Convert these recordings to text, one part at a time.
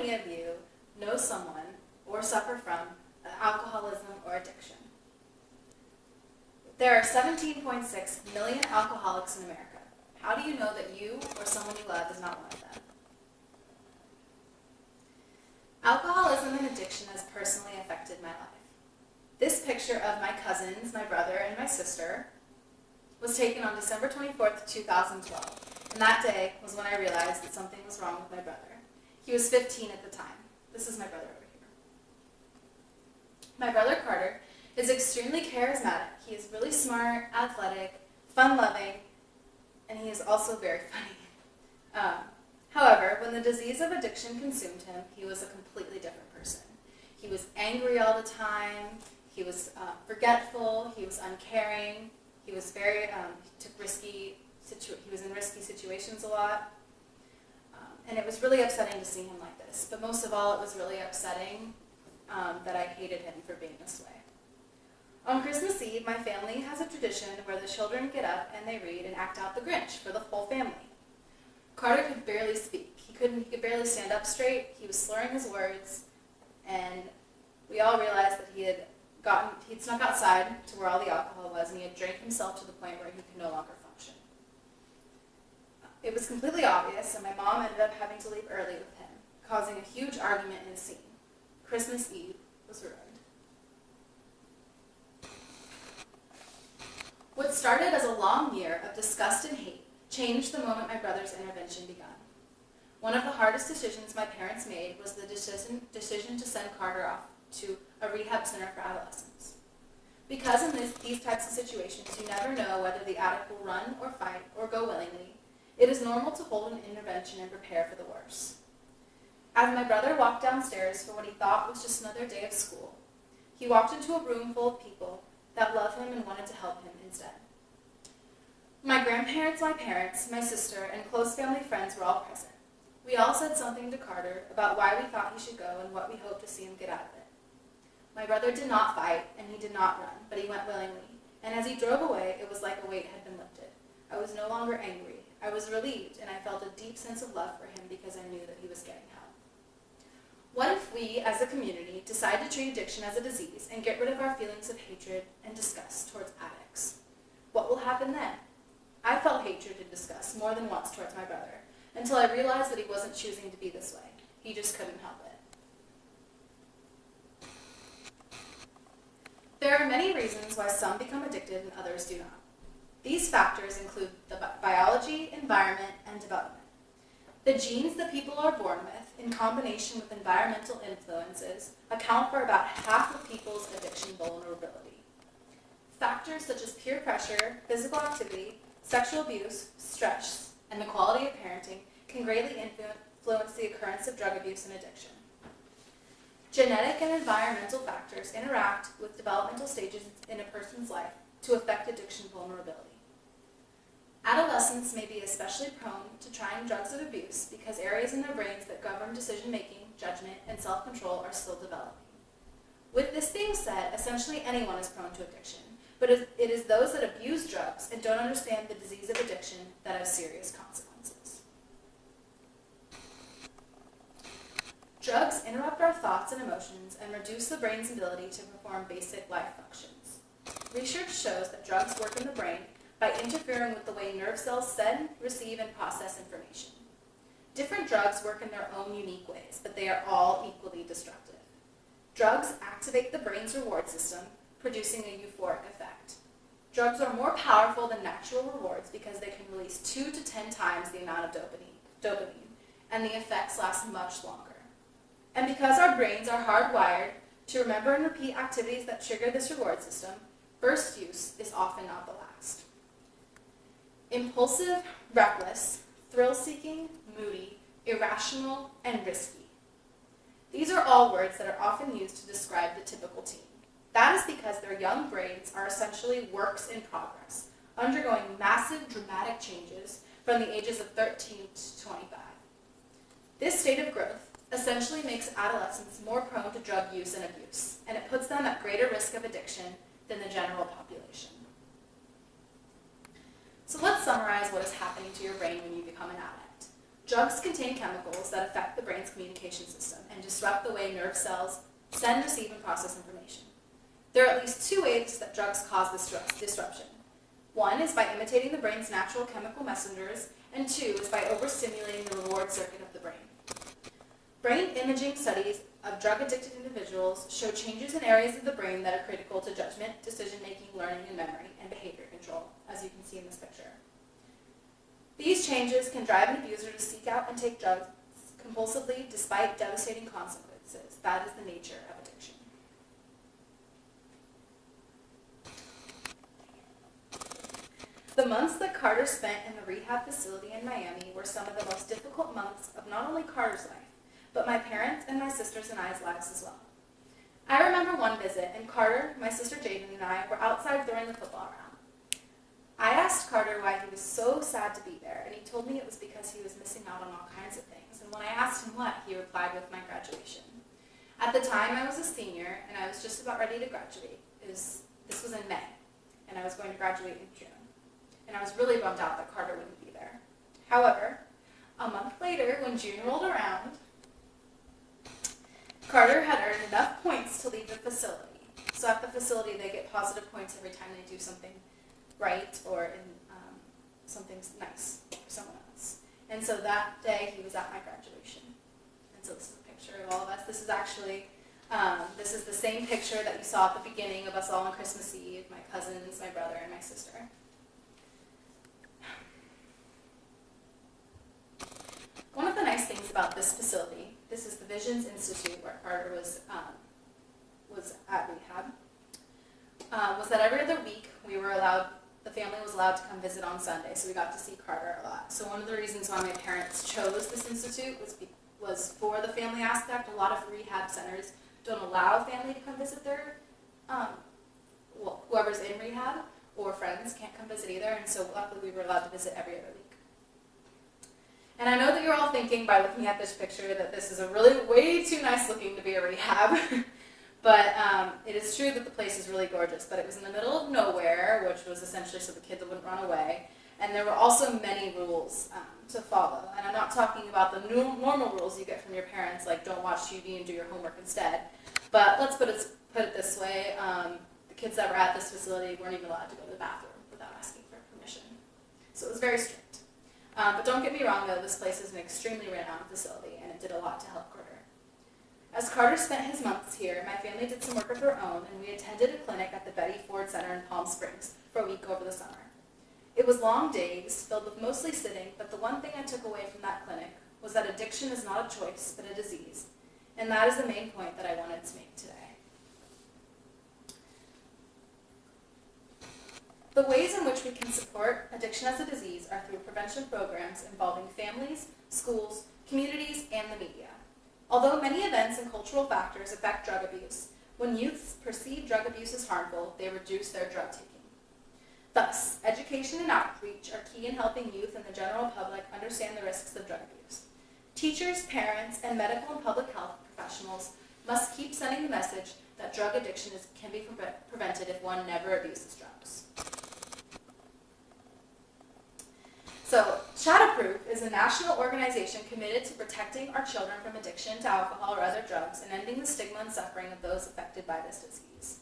many of you know someone or suffer from alcoholism or addiction? There are 17.6 million alcoholics in America. How do you know that you or someone you love is not one of them? Alcoholism and addiction has personally affected my life. This picture of my cousins, my brother, and my sister was taken on December 24th, 2012. And that day was when I realized that something was wrong with my brother. He was 15 at the time. This is my brother over here. My brother Carter is extremely charismatic. He is really smart, athletic, fun-loving, and he is also very funny. However, when the disease of addiction consumed him, he was a completely different person. He was angry all the time. He was forgetful. He was uncaring. He was very he was in risky situations a lot, and it was really upsetting to see him like this. But most of all, it was really upsetting that I hated him for being this way. On Christmas Eve, my family has a tradition where the children get up and they read and act out the Grinch for the whole family. Carter could barely speak. He could barely stand up straight. He was slurring his words, and we all realized that he'd snuck outside to where all the alcohol was, and he had drank himself to the point where he could no longer function. It was completely obvious, and my mom ended up having to leave early with him, causing a huge argument and a scene. Christmas Eve was ruined. What started as a long year of disgust and hate changed the moment my brother's intervention began. One of the hardest decisions my parents made was the decision to send Carter off to a rehab center for adolescents. Because in these types of situations, you never know whether the addict will run or fight or go willingly, it is normal to hold an intervention and prepare for the worst. As my brother walked downstairs for what he thought was just another day of school, he walked into a room full of people that loved him and wanted to help him instead. My grandparents, my parents, my sister, and close family friends were all present. We all said something to Carter about why we thought he should go and what we hoped to see him get out of it. My brother did not fight, and he did not run, but he went willingly, and as he drove away, it was like a weight had been lifted. I was no longer angry. I was relieved, and I felt a deep sense of love for him because I knew that he was getting help. What if we, as a community, decide to treat addiction as a disease and get rid of our feelings of hatred and disgust towards addicts? What will happen then? I felt hatred and disgust more than once towards my brother, until I realized that he wasn't choosing to be this way. He just couldn't help it. There are many reasons why some become addicted and others do not. These factors include the biology, environment, and development. The genes that people are born with, in combination with environmental influences, account for about half of people's addiction vulnerability. Factors such as peer pressure, physical activity, sexual abuse, stress, and the quality of parenting can greatly influence the occurrence of drug abuse and addiction. Genetic and environmental factors interact with developmental stages in a person's life to affect addiction vulnerability. Adolescents may be especially prone to trying drugs of abuse because areas in their brains that govern decision-making, judgment, and self-control are still developing. With this being said, essentially anyone is prone to addiction, but it is those that abuse drugs and don't understand the disease of addiction that have serious consequences. Drugs interrupt our thoughts and emotions and reduce the brain's ability to perform basic life functions. Research shows that drugs work in the brain by interfering with the way nerve cells send, receive, and process information. Different drugs work in their own unique ways, but they are all equally destructive. Drugs activate the brain's reward system, producing a euphoric effect. Drugs are more powerful than natural rewards because they can release 2 to 10 times the amount of dopamine, and the effects last much longer. And because our brains are hardwired to remember and repeat activities that trigger this reward system, first use is often not the last. Impulsive, reckless, thrill-seeking, moody, irrational, and risky. These are all words that are often used to describe the typical teen. That is because their young brains are essentially works in progress, undergoing massive dramatic changes from the ages of 13 to 25. This state of growth essentially makes adolescents more prone to drug use and abuse, and it puts them at greater risk of addiction than the general population. So let's summarize what is happening to your brain when you become an addict. Drugs contain chemicals that affect the brain's communication system and disrupt the way nerve cells send, receive, and process information. There are at least two ways that drugs cause this disruption. One is by imitating the brain's natural chemical messengers, and two is by overstimulating the reward circuit of the brain. Brain imaging studies of drug-addicted individuals show changes in areas of the brain that are critical to judgment, decision-making, learning, and memory, and behavior control, as you can see in this picture. These changes can drive an abuser to seek out and take drugs compulsively despite devastating consequences. That is the nature of addiction. The months that Carter spent in the rehab facility in Miami were some of the most difficult months of not only Carter's life, but my parents' and my sisters and I's lives as well. I remember one visit, and Carter, my sister Jaden, and I were outside throwing the football around. I asked Carter why he was so sad to be there, and he told me it was because he was missing out on all kinds of things. And when I asked him what, he replied with my graduation. At the time, I was a senior, and I was just about ready to graduate. This was in May, and I was going to graduate in June. And I was really bummed out that Carter wouldn't be there. However, a month later, when June rolled around, Carter had earned enough points to leave the facility. So at the facility, they get positive points every time they do something right or something nice for someone else. And so that day, he was at my graduation. And so this is a picture of all of us. This is actually, this is the same picture that you saw at the beginning of us all on Christmas Eve, my cousins, my brother, and my sister. One of the nice things about this facility, this is the Visions Institute where Carter was at rehab, was that every other week the family was allowed to come visit on Sunday, so we got to see Carter a lot. So one of the reasons why my parents chose this institute was for the family aspect. A lot of rehab centers don't allow family to come visit their, whoever's in rehab or friends can't come visit either, and so luckily we were allowed to visit every other week. And I know that you're all thinking by looking at this picture that this is a really way too nice looking to be a rehab. But it is true that the place is really gorgeous, but it was in the middle of nowhere, which was essentially so the kids wouldn't run away. And there were also many rules to follow. And I'm not talking about the normal rules you get from your parents, like don't watch TV and do your homework instead. But let's put it this way, the kids that were at this facility weren't even allowed to go to the bathroom without asking for permission. So it was very strict. But don't get me wrong, though, this place is an extremely renowned facility, and it did a lot to help Carter. As Carter spent his months here, my family did some work of their own, and we attended a clinic at the Betty Ford Center in Palm Springs for a week over the summer. It was long days, filled with mostly sitting, but the one thing I took away from that clinic was that addiction is not a choice, but a disease. And that is the main point that I wanted to make today. The ways in which we can support addiction as a disease are through prevention programs involving families, schools, communities, and the media. Although many events and cultural factors affect drug abuse, when youths perceive drug abuse as harmful, they reduce their drug taking. Thus, education and outreach are key in helping youth and the general public understand the risks of drug abuse. Teachers, parents, and medical and public health professionals must keep sending the message that drug addiction can be prevented if one never abuses drugs. So, Shadowproof is a national organization committed to protecting our children from addiction to alcohol or other drugs and ending the stigma and suffering of those affected by this disease.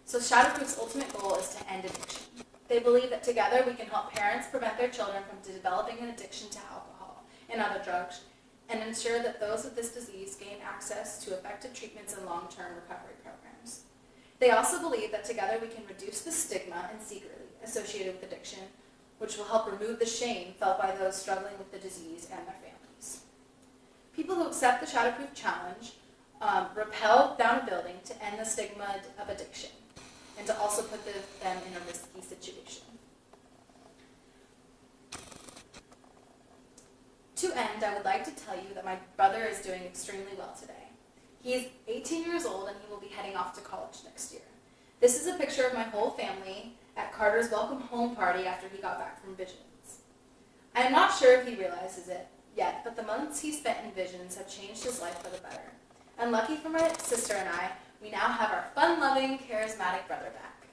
So Shadowproof's ultimate goal is to end addiction. They believe that together we can help parents prevent their children from developing an addiction to alcohol and other drugs and ensure that those with this disease gain access to effective treatments and long-term recovery programs. They also believe that together we can reduce the stigma and secrecy associated with addiction, which will help remove the shame felt by those struggling with the disease and their families. People who accept the Shadowproof Challenge rappel down a building to end the stigma of addiction and to also put them in a risky situation. To end, I would like to tell you that my brother is doing extremely well today. He is 18 years old and he will be heading off to college next year. This is a picture of my whole family at Carter's welcome home party after he got back from Visions. I am not sure if he realizes it yet, but the months he spent in Visions have changed his life for the better. And lucky for my sister and I, we now have our fun-loving, charismatic brother back.